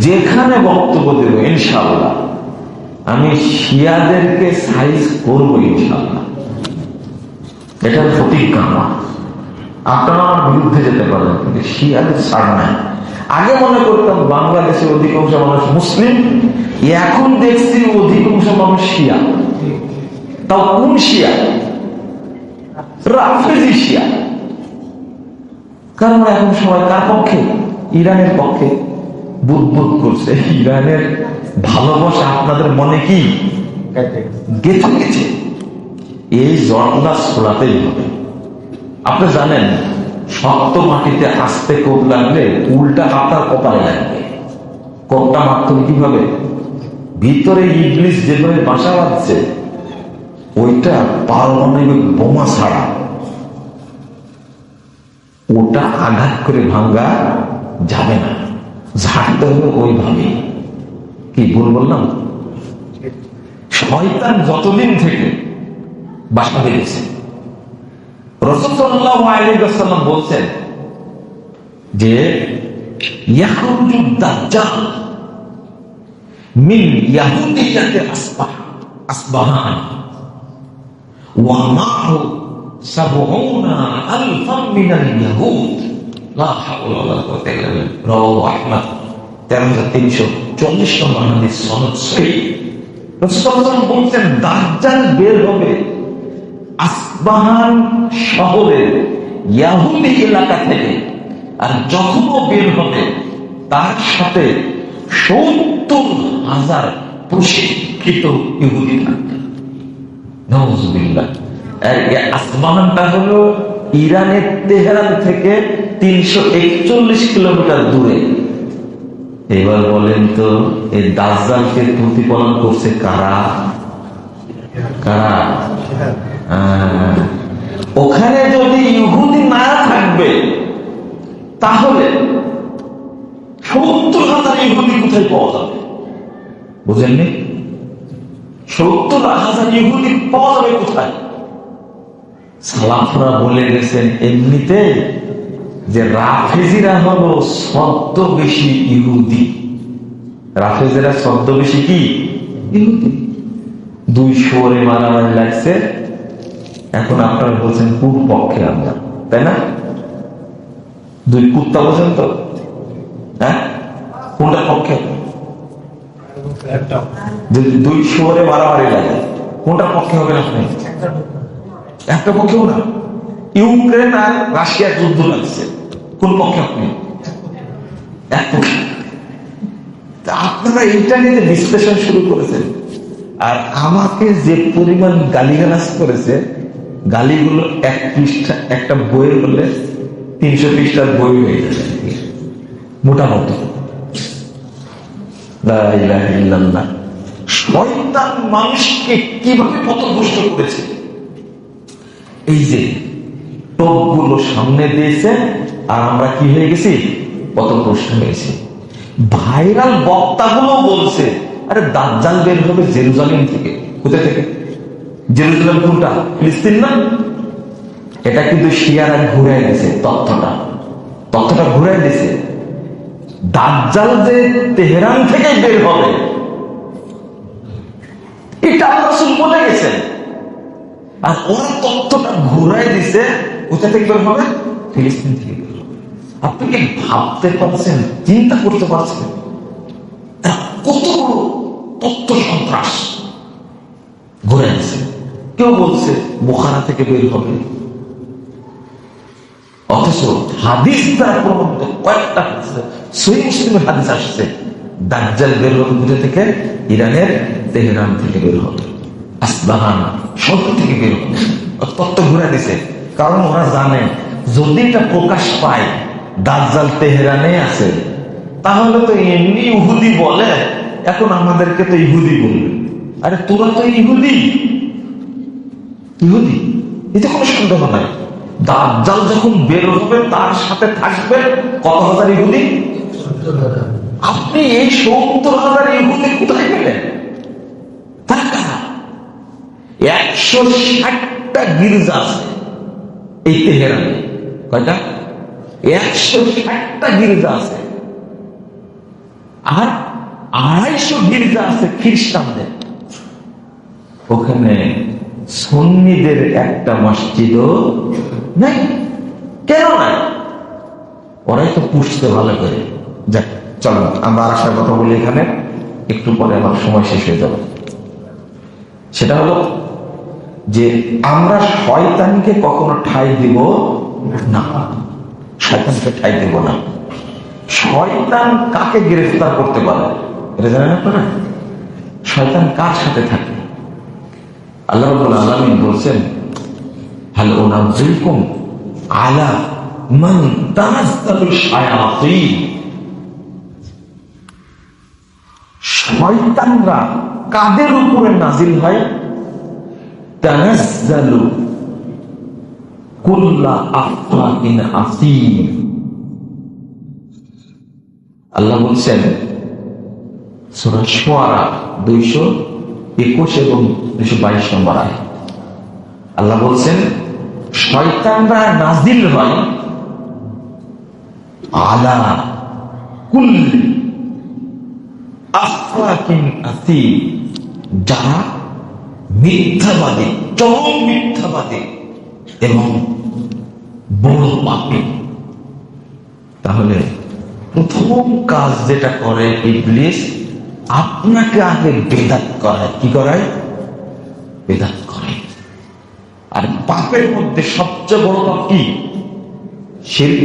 যেখানে বক্তব্য দেব ইনশাআল্লাহ আমি শিয়াদেরকে সাইজ করবো ইনশাআল্লাহ। এটার প্রতিজ্ঞা আমার। আপনারা আমার বিরুদ্ধে যেতে পারেন, কিন্তু শিয়াদের ছাড় নাই। আগে মনে করতাম বাংলাদেশের অধিকাংশ মানুষ মুসলিম, এখন দেখছি অধিকাংশ মানুষ শিয়া। তাও কোন শিয়া? রাফেজি শিয়া। কারণ এখন সবাই কার পক্ষে? ইরানের পক্ষে। বুদবুদ করছে। ইরানের ভালোবাসা আপনাদের মনে কি গেঁথে গেছে? এই জটলা ছোড়াতেই হবে। আপনি জানেন শক্ত মাটিতে আস্তে কোপ লাগলে উল্টা আপনার কপালে লাগবে। কোপটা মারতে কিভাবে? ভিতরে ইবলিস যেভাবে বাসা বাঁধছে ওইটা পারমাণবিক বোমা ছাড়া ওটা আঘাত করে ভাঙ্গা যাবে না, ঝাড়তে হবে ওইভাবে। কি ভুল বললাম? শয়তান যতদিন থেকে বাসা বেঁধেছে, রাসূল সাল্লাল্লাহু আলাইহি ওয়াসাল্লাম বলছেন যে ইয়াখরুজু দাজ্জাল মিন ইয়াহুদিয়াতি আসবাহান ওয়া মা'হু ৭০,০০০ মিনাল ইয়াহুদ লা হাওলা ওয়ালা কুওয়াতা ইল্লা বিল্লাহ। রাওয়াহু আহমদ ১৩,৩৪০ নম্বর হাদিস, সনদ সহিহ। রাসূল সাল্লাল্লাহু আলাইহি ওয়াসাল্লাম বলছেন দাজ্জাল বের হবে আসবাহান শহরের ইয়াহুদি এলাকা থেকে, আর যখন বের হবে তার সাথে ৭০,০০০ প্রশিক্ষিত ইহুদি থাকবে। নাউযুবিল্লাহ। আসবাহানটা হলো ইরানের তেহরান থেকে ৩৪১ কিলোমিটার দূরে। এবার বলেন তো এই দাজ্জালকে প্রতিপালন করছে কারা? কারা? ওখানে যদি ইহুদি না থাকবে তাহলে ৭০,০০০ ইহুদি কোথায় পাওয়া যাবে? বুঝেননি? ৭০,০০০ ইহুদি পাওয়া যাবে কোথায়? সালাফরা বলে গেছেন এমনিতে যে রাফেজিরা হলো ছদ্মবেশী ইহুদি। রাফেজিরা ছদ্মবেশী কি? ইহুদি। ২ শহরে মারামারি লাগছে, এখন আপনারা বলছেন কোন পক্ষে আমরা, তাই না? ২ কুত্তা বলছেন তো, হ্যাঁ? কোনটা পক্ষে? যদি ২ শহরে মারামারি লাগে কোনটা পক্ষে হবেন আপনি? একটা পক্ষেও না। ইউক্রেন আর রাশিয়ার যুদ্ধ লাগছে, কোন পক্ষে আপনি? এক পক্ষে। আপনারা ইন্টারনেটে বিশ্লেষণ শুরু করেছেন, আর আমাকে যে পরিমাণ গালিগালাজ করেছে, গালিগুলো ১ পৃষ্ঠা একটা বইয়ের বলে ৩০০ পৃষ্ঠার বই হয়ে যাবে মোটামুটি। লা ইলাহা ইল্লাল্লাহ। শয়তান মানুষকে কিভাবে পথভ্রষ্ট করেছে! এই যে টোপগুলো সামনে দিয়েছে আর আমরা কি হয়ে গেছি? পথভ্রষ্ট হয়েছি। ভাইরাল বক্তাগুলো বলছে আরে দাজ্জাল বের হবে জেরুজালেম থেকে। কোথা থেকে? জেরুজালেম কোনটা? ফিলিস্তিন না? এটা কিন্তু শিয়ারা ঘুরে গেছে। তথ্যটা ঘুরে দিছে। দাজ্জাল যে তেহরান থেকে বের হবে এটা রাসূল বলে গেছেন, আর ওরা তথ্যটা ঘুরাই দিছে কোথা থেকে বের হবে? ফিলিস্তিন থেকে বের হবে। আপনি কি ভাবতে পারছেন, চিন্তা করতে পারছেন কত বড় তথ্য সন্ত্রাস ঘুরে দিছে? কেউ বলছে বুখারা থেকে বের হবে, অথচ হাদিস দ্বারা প্রমাণিত কয়েকটা সহিহ মুসলিমের হাদিস আসছে দাজ্জাল বের হবে কোথা থেকে? ইরানের তেহরান থেকে বের হবে, আসবাহান শহর থেকে বের হবে। তত্ত্ব ঘুরে দিছে, কারণ ওরা জানে যদি এটা প্রকাশ পায় দাজ্জাল তেহরানে আছে, তাহলে তো এমনি ইহুদি বলে, এখন আমাদেরকে তো ইহুদি বলবে। আরে তোরা তো ইহুদি, এতে কোনো সন্দেহ নাই। দাজ্জাল যখন বের হবে তার সাথে থাকবে কত হাজার ইহুদি? আপনি এই ৭০,০০০ ইহুদি কোথায় পেলেন? তারা কারা? ১৬০টা গির্জা আছে এই তেহরানে। কয়টা? ১৬০টা গির্জা আছে। আর 250 গির্জা আছে খ্রিস্টানদের, ওখানে সুন্নিদের একটা মসজিদও নাই। কেন নাই? ওরাই তো পুষতে ভালো করে। যাক, চলো আমরা আর আসার কথা বলি এখানে, একটু পরে আমার সময় শেষ হয়ে যাবে। সেটা হলো যে আমরা শয়তানকে কখনো ঠাঁই দিব না, শয়তানকে ঠাঁই দিব না। শয়তান কাকে গ্রেফতার করতে পারে এটা জানেন আপনারা? শয়তান কার সাথে থাকে? আল্লাহ রাব্বুল আলামিন বলছেন, হাল উনাজ্জিলকুম আলা মান তানাজ্জালু শায়াতিন। শয়তানরা কাদের উপরে নাজিল হয়? তানাজ্জালু কুল্লা আফলাকিন আসীম। আল্লাহ বলছেন সূরা শুআরা 221 এবং 222 নম্বর আয়াত, আল্লাহ বলছেন শয়তানরা নাজিল হয় আলা কুল্লি আফলাকিন আসীম, যারা মিথ্যাবাদী, চরম মিথ্যাবাদী এবং বড় পাপী। তাহলে প্রথম কাজ যেটা করে ইবলিস, আপনাকে আগে বেদাত করায়। কি করায়? বেদাত করায়। আর পাপের মধ্যে সবচেয়ে বড় পাপ কি? শিরক।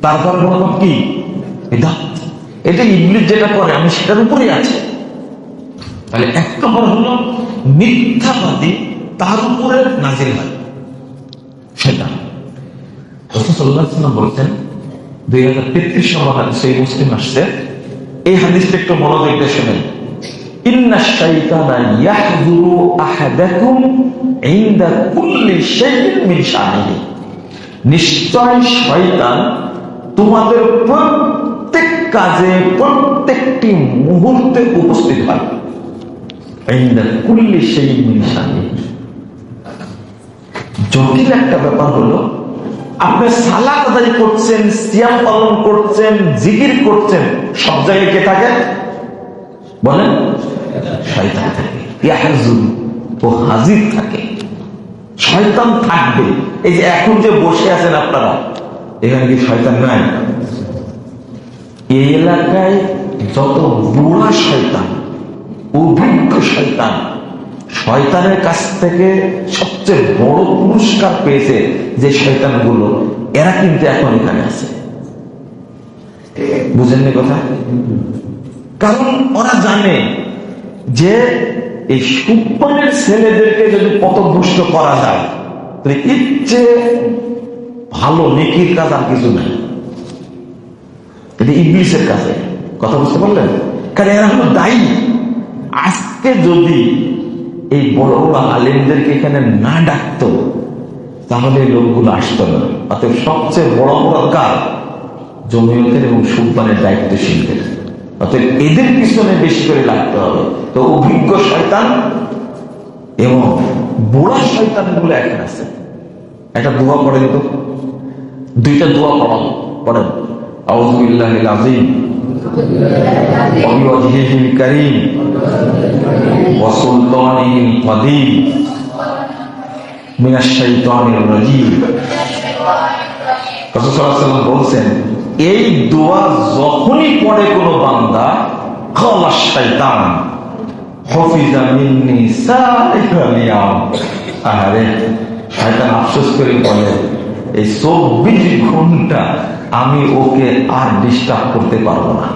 তারপর বড় পাপ কি? বেদাত। এটা ইবলিস যেটা করে আমি সেটার উপরেই আছি। তাহলে এক নম্বর হলো মিথ্যাবাদী, তার উপরে নাজিল হয় সেটা। রাসূল সাল্লাল্লাহু আলাইহি ওয়াসাল্লাম বলছেন, 2033 নম্বর হাদিসে মুসলিম আসছে, এই হাদিসটা একটু মনোযোগ দিয়ে শুনেন। ইন্নাশ শাইতানা ইয়াহযুরু আহাদাকুম ইনদা কুল্লি শাইইন মিন শানিহি। নিশ্চয় শয়তান তোমাদের প্রত্যেক কাজে, প্রত্যেকটি মুহূর্তে উপস্থিত হয়। ইনদা কুল্লি শাইইন মিন শানিহি। জটিল একটা ব্যাপার হলো, আপনি সালাত আদায় করছেন, সিয়াম পালন করছেন, জিকির করছেন, সব জায়গায় কে থাকে বলেন? শয়তান থাকে। ইয়াহজুর, ও হাজির থাকে, শয়তান থাকবে। এই যে এখন যে বসে আছেন আপনারা, এখানে কি শয়তান নাই? এই এলাকায় যত বুড়া শয়তান, অভিজ্ঞ শয়তান, শয়তানের কাছ থেকে সবচেয়ে বড় পুরস্কার পেয়েছে যে শয়তানগুলো, এরা কিন্তু এখন এখানে আছে। বুঝেননি কথা? কারণ ওরা জানে যে এই সুপানের ছেলেদেরকে যদি পথভ্রষ্ট করা যায়, তাহলে ইচ্ছে ভালো নেকির কাজ আর কিছু নাই। এটা ইবলিসের কাছে। কথা বুঝতে পারলেন? কারণ এরা হলো দায়ী। আজকে যদি এই বড় বড় আলেমদেরকে এখানে না ডাকতো, তাহলে লোকগুলো আসতো না। অতএব সবচেয়ে বড় বড় কাজ জমিয়তের এবং সুলতানের দায়িত্বশীলদের। অতএব এদের পিছনে বেশি করে লাগতে হবে। তো অভিজ্ঞ শয়তান এবং বুড়া শয়তান গুলো এখন আছে। একটা দোয়া পড়ে দিত, দুইটা দোয়া পড়েন। আউযু বিল্লাহিল আযীম ওয়া বিওয়াজহিহিল কারীম ওয়া সুলতানিহিল কাদীম মিনাশ শাইতানির রাজীম। রাসূল সাল্লাল্লাহু আলাইহি ওয়াসাল্লাম বলেন, এই দোয়া যখনই পড়ে কোনো বান্দা, খালা শাইতান হাফিজা মিন্নি সাইরাল ইয়াম। আরে শয়তান আফসোস করে বলে, এই 24 ঘন্টা আমি ওকে আর ডিস্টার্ব করতে পারবো না।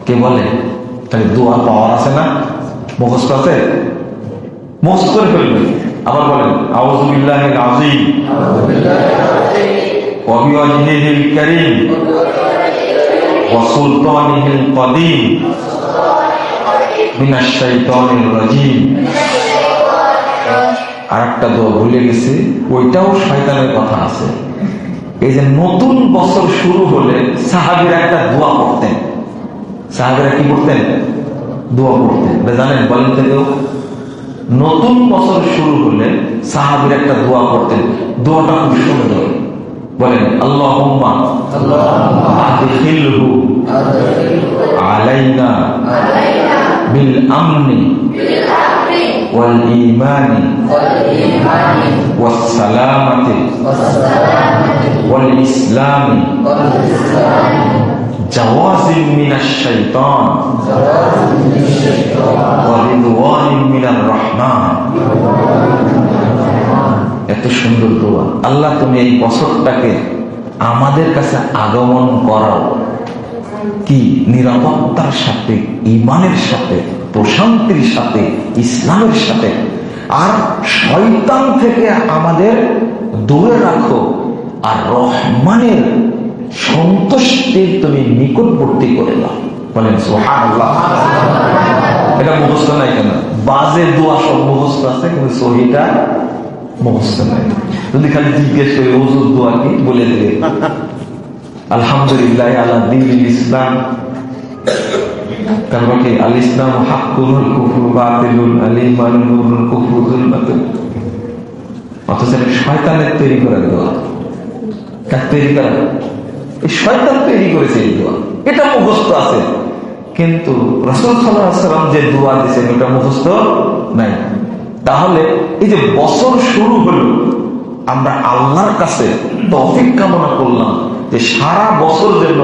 কে বলে? তাহলে দোয়া পাওয়ার আছে না? মুখস্থ আছে? মুখস্থ করে ফেলবে। আবার বলেন, আউযু বিল্লাহিল আযীম ওয়া বিওয়াজহিহিল কারীম ওয়া সুলতানিহিল কাদীম মিনাশ শাইতানির রাজীম। আরেকটা দোয়া ভুলে গেছি, ওইটাও শয়তানের কথা আছে। এই যে নতুন বছর শুরু হলে সাহাবীরা একটা দোয়া পড়তেন। সাহাবীরা কি করতেন? দোয়া পড়তেন। জানেন? বলেন তো কেউ। নতুন বছর শুরু হলে সাহাবীরা একটা দোয়া পড়তেন। দোয়াটা খুব সুন্দর। বলেন, আল্লাহুম্মা আদখিলহু আলাইনা বিল আমনি ওয়াল ঈমানি ওয়াস সালামাতি ওয়াল ইসলামি জাওয়াজিম মিনাশ শাইতান ওয়া রিদওয়ানিম মিনার রহমান। এত সুন্দর দোয়া। আল্লাহ তুমি এই বছরটাকে আমাদের কাছে আগমন করাও কি নিরাপত্তার সাথে, ঈমানের সাথে, প্রশান্তির সাথে, ইসলামের সাথে, আর শয়তান থেকে আমাদের দূরে রাখো, আর রহমানের সন্তুষ্টির তুমি নিকটবর্তী করে দাও। বলেন সুবহানাল্লাহ। এটা মুখস্থ নাই কেন? বাজে দোয়া সব মুখস্থ আছে, কিন্তু সহিটা মুখস্থ নাই। যদি খালি জিজ্ঞেস করি হুজুর দোয়া কি, বলে দেবে আলহামদুলিল্লাহ আলা দীনিল ইসলাম, তারপর কি আল ইসলাম হাক্কুল কুফরু বাতিলুল আল ঈমানু নূরুল কুফরু যুলমাতুল। অথচ এটা শয়তানের তৈরি করা দোয়া। কার তৈরি করা? এই শয়তান তৈরি করেছে এই দোয়া। এটা মুখস্থ আছে, কিন্তু রাসূল সাল্লাল্লাহু আলাইহি ওয়াসাল্লাম যে দোয়া দিয়েছেন ওটা মুখস্থ নাই। তাহলে এই যে বছর শুরু হলো, আমরা আল্লাহর কাছে তৌফিক কামনা করলাম যে সারা বছর যেন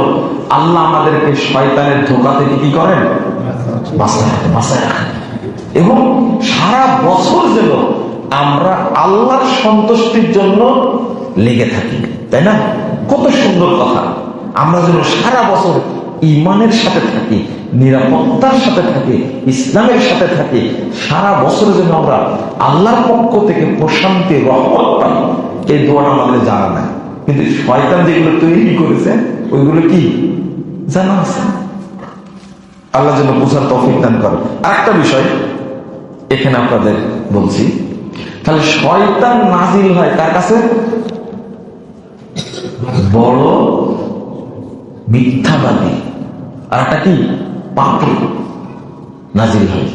আল্লাহ আমাদেরকে শয়তানের ধোঁকা থেকে কি করেন, বাঁচায় রাখেন, এবং সারা বছর যেন আমরা আল্লাহর সন্তুষ্টির জন্য লেগে থাকি। তাই না? কত সুন্দর কথা। আমরা যেন সারা বছর ঈমানের সাথে থাকি, নিরাপত্তার সাথে থাকি, ইসলামের সাথে থাকি, সারা বছর যেন আমরা আল্লাহর পক্ষ থেকে প্রশান্তি, রহমত পাই। এই দোয়াটা আমাদের জানা নাই, কিন্তু শয়তান যেগুলো তৈরি করেছে ওইগুলো কি জানা আছে। আল্লাহ যেন বোঝার তৌফিক দান করে। আরেকটা বিষয় এখানে আপনাদের বলছি, তাহলে শয়তান নাজিল হয় কার কাছে? বড় মিথ্যাবাদী আর একটা কি পাপী নাজিল হয়।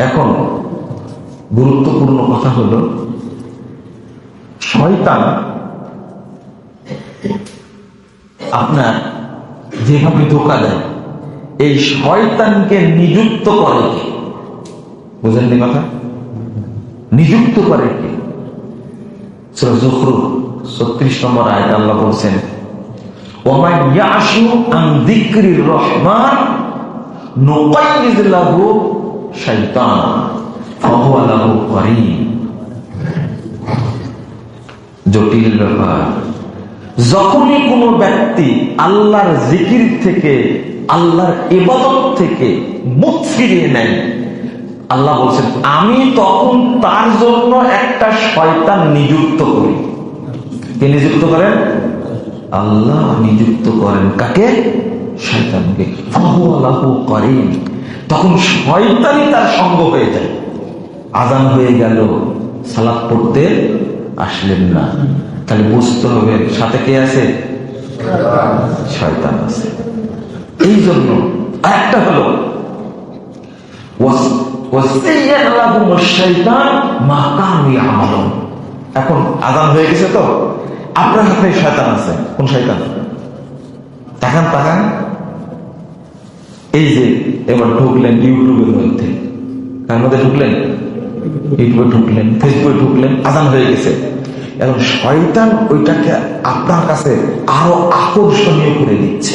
এখন গুরুত্বপূর্ণ কথা হলো, শয়তান আপনার যেভাবে ধোঁকা দেয়, এই শয়তানকে নিযুক্ত করে কে? বুঝেননি কথা? নিযুক্ত করে কে? সূরা যুখরুফ 36 নম্বর আয়াতে আল্লাহ বলছেন, ওয়া ইয়াশু আন যিকরির রহমান নুকাইযিদ লাহু শাইতান ফাহুয়া লাহু কারীন। জটিল ব্যাপার। যখনই কোনো ব্যক্তি আল্লাহর জিকির থেকে, আল্লাহর ইবাদত থেকে মুখ ফিরিয়ে নেয়, আল্লাহ বলছেন আমি তখন তার জন্য একটা শয়তান নিযুক্ত করি। কে নিযুক্ত করেন? আল্লাহ নিযুক্ত করেন। কাকে? শয়তানকে। ফাহুয়া লাহু কারীন। তখন শয়তানই তার সঙ্গ হয়ে যায়। আযান হয়ে গেল, সালাত পড়তে আসলেন না, তাহলে বুঝতে হবে সাথে কে আছে? শয়তান আছে। এই জন্য আরেকটা হলো এখন আযান হয়ে গেছে, তো আপনার হাতে শয়তান আছে। কোন শয়তান? তাকান তাকান। এই যে এবার ঢুকলেন ইউটিউবের মধ্যে, তার মধ্যে ঢুকলেন, ইউটিউবে ঢুকলেন, ফেসবুকে ঢুকলেন, আযান হয়ে গেছে। এখন শয়তান ওইটাকে আপনার কাছে আরো আকর্ষণীয় করে দিচ্ছে।